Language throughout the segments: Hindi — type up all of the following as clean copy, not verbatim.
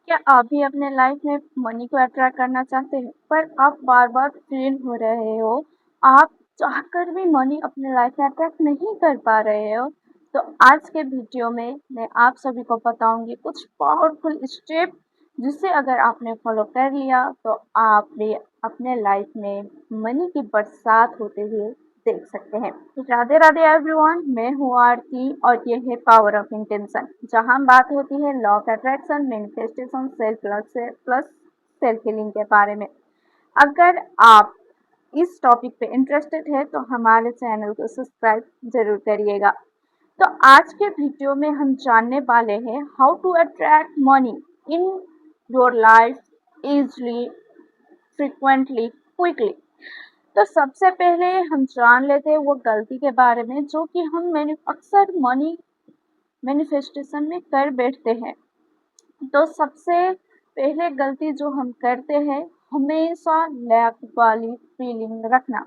क्या आप भी अपने लाइफ में मनी को अट्रैक्ट करना चाहते हैं पर आप बार बार फेल हो रहे हो? आप चाहकर भी मनी अपने लाइफ में अट्रैक्ट नहीं कर पा रहे हो? तो आज के वीडियो में मैं आप सभी को बताऊंगी कुछ पावरफुल स्टेप जिसे अगर आपने फॉलो कर लिया तो आप भी अपने लाइफ में मनी की बरसात होते हुए देख सकते हैं। राधे राधे एवरीवन, मैं हूँ आरती और ये है पावर ऑफ इंटेंशन, जहाँ बात होती है law of attraction, manifestation, self plus self healing के बारे में। अगर आप इस टॉपिक पे इंटरेस्टेड है तो हमारे चैनल को सब्सक्राइब जरूर करिएगा। तो आज के वीडियो में हम जानने वाले हैं how to attract money in your life easily, frequently, quickly. तो सबसे पहले हम जान लेते हैं वो गलती के बारे में जो कि हम अक्सर मनी मैनिफेस्टेशन में कर बैठते हैं। तो सबसे पहले गलती जो हम करते हैं, हमेशा लैक वाली फीलिंग रखना।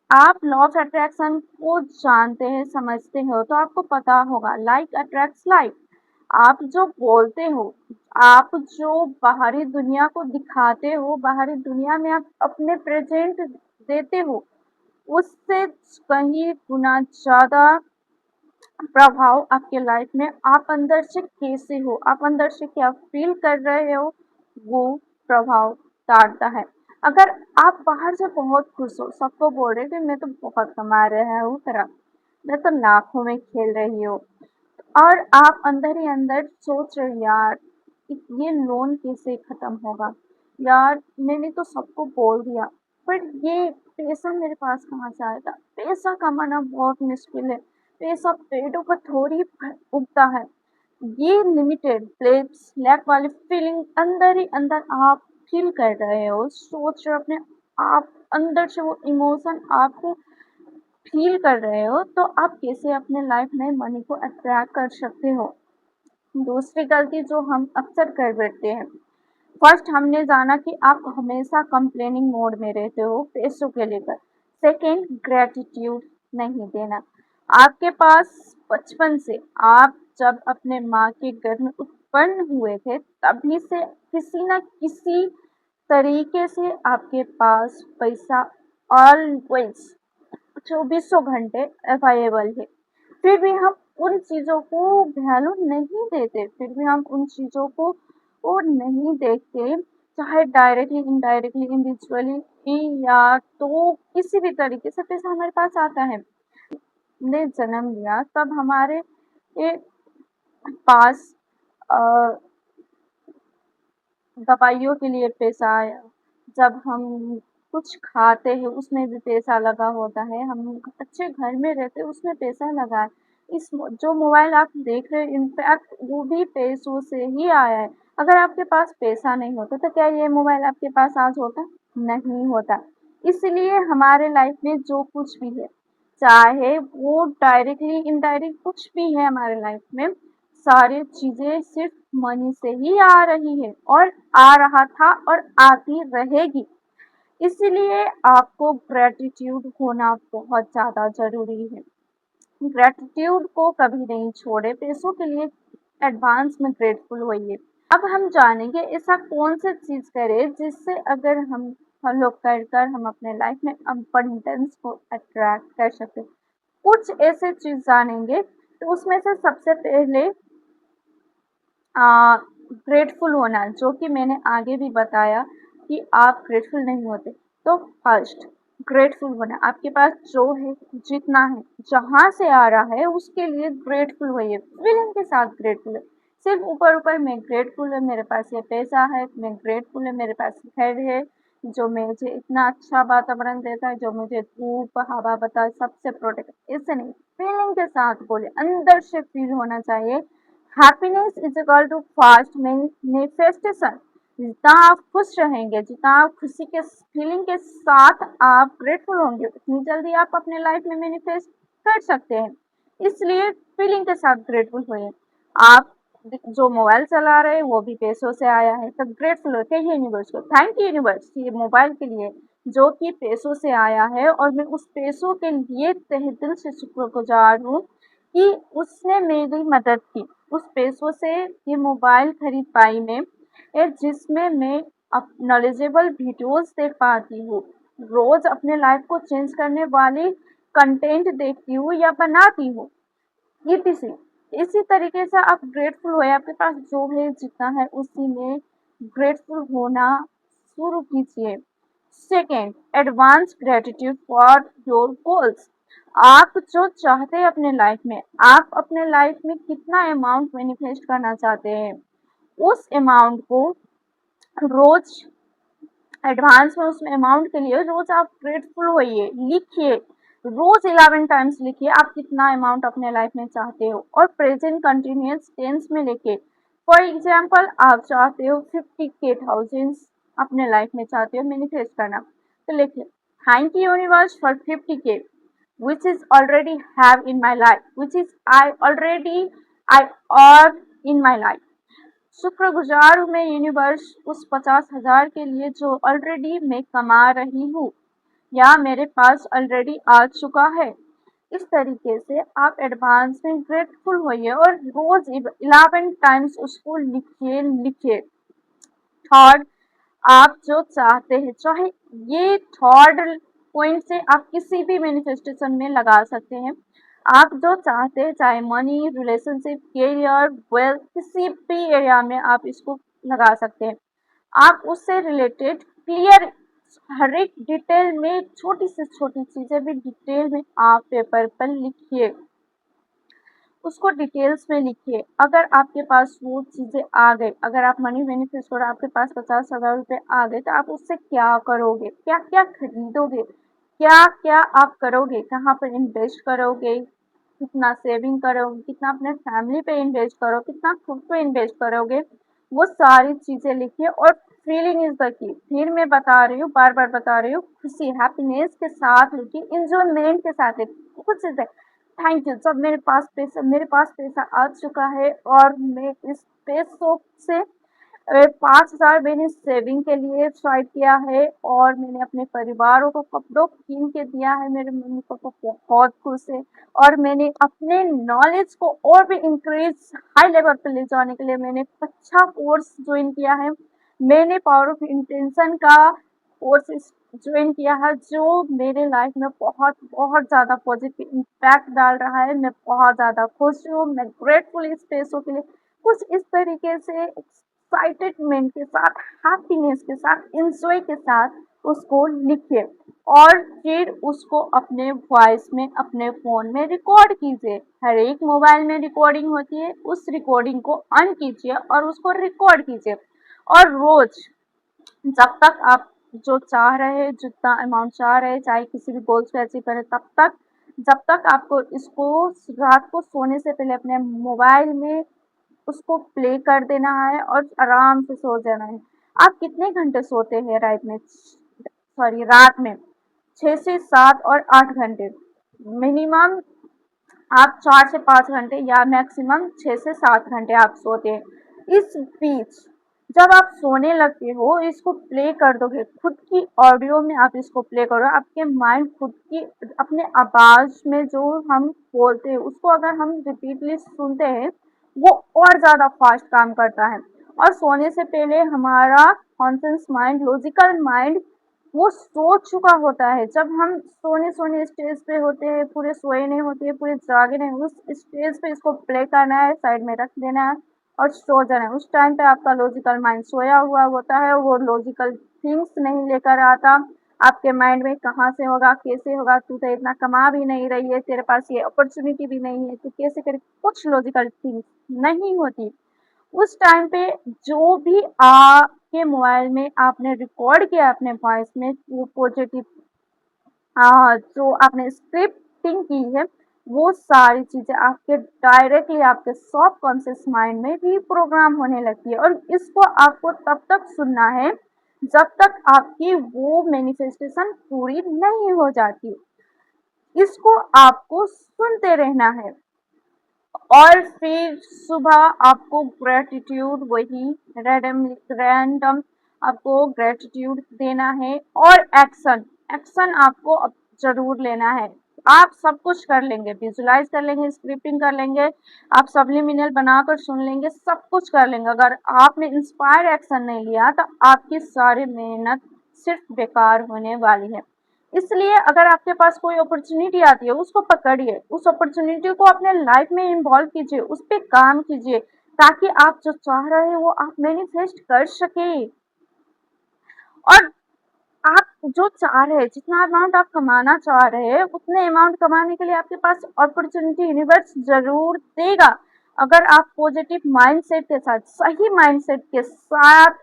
आप लॉ ऑफ अट्रैक्शन को जानते हैं, समझते हो तो आपको पता होगा लाइक अट्रैक्ट्स लाइक। आप जो बोलते हो, आप जो बाहरी दुनिया को दिखाते हो, बाहरी दुनिया में आप अपने प्रेजेंट देते हो, उससे कहीं गुना ज़्यादा प्रभाव आपके लाइफ में आप अंदर से कैसे हो, आप अंदर से क्या फील कर रहे हो, वो प्रभाव डालता है। अगर आप बाहर से बहुत खुश हो, सबको बोल रहे कि मैं तो बहुत कमा रहा हूँ, तरह मैं तो लाखों में खेल रही हूँ, और आप अंदर ही अंदर सोच रहे हो यार ये लोन कैसे खत्म होगा, यार मैंने तो सबको बोल दिया पर ये पैसा मेरे पास कहाँ से आएगा, पैसा कमाना बहुत मुश्किल है, पैसा पेड़ों पर थोड़ी उगता है। ये लिमिटेड प्लेट्स लैक वाली फीलिंग अंदर ही अंदर आप फील कर रहे हो, सोच रहे हो अपने आप, अंदर से वो इमोशन आपको फील कर रहे हो, तो आप कैसे अपने लाइफ में मनी को अट्रैक्ट कर सकते हो। दूसरी गलती जो हम अक्सर कर बैठते हैं, फर्स्ट हमने जाना कि आप हमेशा कंप्लेनिंग मोड में रहते हो पैसों के लेकर। सेकेंड, ग्रेटिट्यूड नहीं देना। आपके पास बचपन से, आप जब अपने माँ के गर्भ में उत्पन्न हुए थे तभी से किसी न किसी तरीके से आपके पास पैसा ऑलवेज 2400 घंटे अवेलेबल है, फिर भी हम उन चीज़ों को वैल्यू नहीं देते, फिर भी हम उन चीज़ों को नहीं देखते, चाहे डायरेक्टली, इनडायरेक्टली, इंडिविजुअली या तो किसी भी तरीके से पैसा हमारे पास आता है। ने जन्म लिया तब हमारे पास दवाइयों के लिए पैसा आया, जब हम कुछ खाते हैं उसमें भी पैसा लगा होता है, हम अच्छे घर में रहते हैं उसमें पैसा लगा है। इस जो मोबाइल आप देख रहे हैं इनफैक्ट वो भी पैसों से ही आया है। अगर आपके पास पैसा नहीं होता तो क्या ये मोबाइल आपके पास आज होता? नहीं होता। इसलिए हमारे लाइफ में जो कुछ भी है, चाहे वो डायरेक्टली इनडायरेक्ट कुछ भी है हमारे लाइफ में, सारी चीजें सिर्फ मनी से ही आ रही है और आ रहा था और आती रहेगी। इसलिए आपको ग्रेटिट्यूड होना बहुत ज़्यादा ज़रूरी है। ग्रेटिट्यूड को कभी नहीं छोड़े, पैसों के लिए एडवांस में ग्रेटफुल होइए। अब हम जानेंगे ऐसा कौन सी चीज़ करें जिससे अगर हम फॉलो कर हम अपने लाइफ में अबंडेंस को अट्रैक्ट कर सकें। कुछ ऐसे चीज़ जानेंगे, तो उसमें से सबसे पहले ग्रेटफुल होना, जो कि मैंने आगे भी बताया कि आप ग्रेटफुल नहीं होते। तो फर्स्ट ग्रेटफुल होना, आपके पास जो है, जितना है, जहाँ से आ रहा है उसके लिए ग्रेटफुल होइए, फीलिंग के साथ ग्रेटफुल है। सिर्फ ऊपर ऊपर मैं ग्रेटफुल है मेरे पास ये पैसा है, मैं ग्रेटफुल है मेरे पास घर है जो मुझे इतना अच्छा वातावरण देता है, जो मुझे धूप हवा बताए सबसे प्रोटेक्ट, ऐसे नहीं, फीलिंग के साथ बोले, अंदर से फील होना चाहिए। Happiness is equal to fast manifestation. जितना आप खुश रहेंगे, जितना आप खुशी के फीलिंग के साथ आप ग्रेटफुल होंगे, उतनी जल्दी आप अपने लाइफ में मैनिफेस्ट कर सकते हैं। इसलिए फीलिंग के साथ ग्रेटफुल होइए। आप जो मोबाइल चला रहे हैं वो भी पैसों से आया है, तो ग्रेटफुल होते हैं यूनिवर्स को, थैंक यू यूनिवर्स ये मोबाइल के लिए जो कि पैसों से आया है, और मैं उस पैसों के लिए तहे दिल से शुक्रगुजार हूँ कि उसने मेरी मदद की। उस पैसों से ये मोबाइल खरीद पाई मैं, जिसमें मैं नॉलेजेबल वीडियोस देख पाती हूँ, रोज अपने लाइफ को चेंज करने वाली कंटेंट देखती हूँ या बनाती हूँ, ईटीसी। इसी तरीके से आप ग्रेटफुल हो, आपके पास जो है जितना है उसी में ग्रेटफुल होना शुरू कीजिए। Second, advance gratitude for your goals. आप जो चाहते हैं अपने लाइफ में, आप अपने लाइफ में कितना अमाउंट मैनिफेस्ट करना चाहते हैं, उस अमाउंट को रोज एडवांस में, उसमें अमाउंट के लिए रोज आप ग्रेटफुल होइए, लिखिए, रोज 11 टाइम्स लिखिए आप कितना अमाउंट अपने लाइफ में चाहते हो, और प्रेजेंट कंटिन्यूअस टेंस में लिखिए। फॉर एग्जाम्पल, आप चाहते हो 50K थाउजेंड्स अपने लाइफ में चाहते हो मैनिफेस्ट करना, तो लिखिए, thank you universe for 50K which is already have in my life, which is I earn in my life। शुक्रगुजार हूँ मैं यूनिवर्स उस 50,000 के लिए जो ऑलरेडी मैं कमा रही हूँ या मेरे पास ऑलरेडी आ चुका है। इस तरीके से आप एडवांस में ग्रेटफुल होइए और रोज 11 टाइम्स उसको लिखिए। थर्ड, आप जो चाहते हैं, चाहे ये थर्ड पॉइंट से आप किसी भी मैनिफेस्टेशन में लगा सकते हैं। आप जो चाहते हैं, चाहे मनी, रिलेशनशिप, करियर, वेल्थ, किसी भी एरिया में आप इसको लगा सकते हैं। आप उससे रिलेटेड क्लियर हर एक डिटेल में, छोटी से छोटी चीजें भी डिटेल में आप पेपर पर लिखिए, उसको डिटेल्स में लिखिए। अगर आपके पास वो चीजें आ गई, अगर आप मनी बेनिफिट और आपके पास 50,000 रुपये आ गए, तो आप उससे क्या करोगे, क्या क्या खरीदोगे, क्या क्या आप करोगे, कहाँ पर इन्वेस्ट करोगे, कितना सेविंग करोगे, कितना अपने फैमिली पे इन्वेस्ट करो, कितना खुद पे इन्वेस्ट करोगे, वो सारी चीजें लिखिए। और फीलिंग इज द की, फिर मैं बता रही हूँ, बार बार बता रही हूँ, खुशी, हैप्पीनेस के साथ लिखिए, इंजॉयमेंट के साथ लिखिए, कुछ चीजें, थैंक यू, जब मेरे पास पैसा आ चुका है और मैं इस पैसों से 5,000 मैंने सेविंग के लिए स्वाइप किया है और मैंने अपने परिवारों को कपड़ों कीन के दिया है, मेरे मम्मी पापा बहुत खुश है। और मैंने अपने नॉलेज को और भी इंक्रीज हाई लेवल पे ले जाने के लिए मैंने अच्छा कोर्स ज्वाइन किया है। मैंने पावर ऑफ इंटेंशन का कोर्स ज्वाइन किया है, जो मेरे लाइफ में बहुत बहुत ज़्यादा पॉजिटिव इम्पैक्ट डाल रहा है। मैं बहुत ज़्यादा खुश हूँ, मैं ग्रेटफुल इस पैसों के लिए। कुछ इस तरीके से एक्साइटेडमेंट के साथ, हैप्पीनेस के साथ, इंजॉय के साथ उसको लिखिए और फिर उसको अपने वॉइस में, अपने फ़ोन में रिकॉर्ड कीजिए। हर एक मोबाइल में रिकॉर्डिंग होती है, उस रिकॉर्डिंग को ऑन कीजिए और उसको रिकॉर्ड कीजिए। और रोज जब तक आप जो चाह रहे हैं, जितना अमाउंट चाह रहे हैं, चाहे किसी भी गोल्स को अचीव करें, तब तक, जब तक आपको इसको रात को सोने से पहले अपने मोबाइल में उसको प्ले कर देना है और आराम से सो जाना है। आप कितने घंटे सोते हैं रात में? 6 से 7 और 8 घंटे मिनिमम। आप 4 से 5 घंटे या मैक्सिमम 6 से 7 घंटे आप सोते हैं। इस बीच जब आप सोने लगते हो, इसको प्ले कर दोगे, खुद की ऑडियो में आप इसको प्ले करो, आपके माइंड खुद की अपने आवाज में जो हम बोलते हैं उसको अगर हम रिपीटली सुनते हैं, वो और ज़्यादा फास्ट काम करता है। और सोने से पहले हमारा कॉन्शियस माइंड, लॉजिकल माइंड, वो सो चुका होता है। जब हम सोने सोने स्टेज पे होते हैं, पूरे सोए नहीं होते हैं, पूरे जागे नहीं, उस स्टेज पे इसको प्ले करना है, साइड में रख देना है और सो जाना है। उस टाइम पे आपका लॉजिकल माइंड सोया हुआ होता है, वो लॉजिकल थिंग्स नहीं लेकर आता आपके माइंड में, कहाँ से होगा, कैसे होगा, तू तो इतना कमा भी नहीं रही है, तेरे पास ये अपॉर्चुनिटी भी नहीं है, तू कैसे करे, कुछ लॉजिकल थिंग्स नहीं होती। उस टाइम पे जो भी आपके मोबाइल में आपने रिकॉर्ड किया अपने वॉइस में, वो पॉजिटिव जो आपने स्क्रिप्टिंग की है, वो सारी चीजें आपके डायरेक्टली आपके सब कॉन्शियस माइंड में भी प्रोग्राम होने लगती है। और इसको आपको तब तक सुनना है जब तक आपकी वो मैनिफेस्टेशन पूरी नहीं हो जाती। इसको आपको सुनते रहना है और फिर सुबह आपको ग्रेटिट्यूड, वही रैंडम आपको ग्रेटिट्यूड देना है। और एक्शन एक्शन आपको अब जरूर लेना है। आप सब कुछ कर लेंगे, विजुलाइज कर लेंगे, स्क्रिप्टिंग कर लेंगे, आप सबलिमिनल बनाकर सुन लेंगे, सब कुछ कर लेंगे। अगर आपने इंस्पायर एक्शन नहीं लिया तो आपकी सारी मेहनत सिर्फ बेकार होने वाली है। इसलिए अगर आपके पास कोई अपॉर्चुनिटी आती है उसको पकड़िए, उस अपॉर्चुनिटी को अपने लाइफ में इन्वॉल्व कीजिए, उस पर काम कीजिए, ताकि आप जो चाह रहे हैं वो आप मैनिफेस्ट कर सके। और आप जो चाह रहे हैं, जितना अमाउंट आप कमाना चाह रहे हैं, उतने अमाउंट कमाने के लिए आपके पास अपॉर्चुनिटी यूनिवर्स जरूर देगा। अगर आप पॉजिटिव माइंडसेट के साथ, सही माइंडसेट के साथ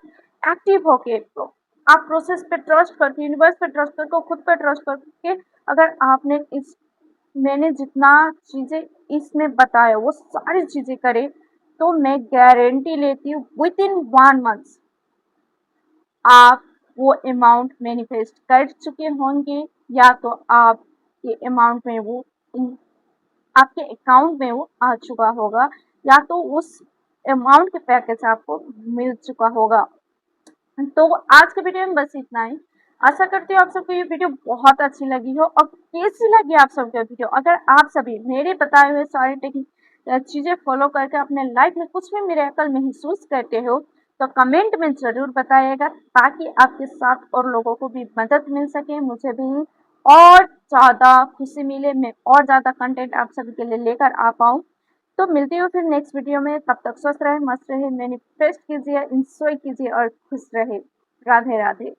एक्टिव होके, तो आप प्रोसेस पे ट्रस्ट करके, यूनिवर्स पे ट्रस्ट करके, खुद पे ट्रस्ट करके, अगर आपने इस मैंने जितना चीजें इसमें बताया वो सारी चीजें करे, तो मैं गारंटी लेती हूँ विद इन 1 मंथ आप वो अमाउंट मैनिफेस्ट कर चुके होंगे, या तो आप ये अमाउंट में वो आपके अकाउंट में वो आ चुका होगा, या तो उस अमाउंट के पैकेज आपको मिल चुका होगा। तो आज के वीडियो में बस इतना ही। आशा करती हूँ आप सबको ये वीडियो बहुत अच्छी लगी हो। और कैसी लगी आप सबको वीडियो, अगर आप सभी मेरे बताए हुए सारी टेक्निक चीजें फॉलो करके अपने लाइफ में कुछ भी मिरेकल महसूस करते हो, तो कमेंट में जरूर बताइएगा, ताकि आपके साथ और लोगों को भी मदद मिल सके, मुझे भी और ज्यादा खुशी मिले, मैं और ज्यादा कंटेंट आप सभी के लिए लेकर आ पाऊँ। तो मिलती हूँ फिर नेक्स्ट वीडियो में। तब तक स्वस्थ रहे, मस्त रहे, मैनिफेस्ट कीजिए, इंजॉय कीजिए और खुश रहे। राधे राधे।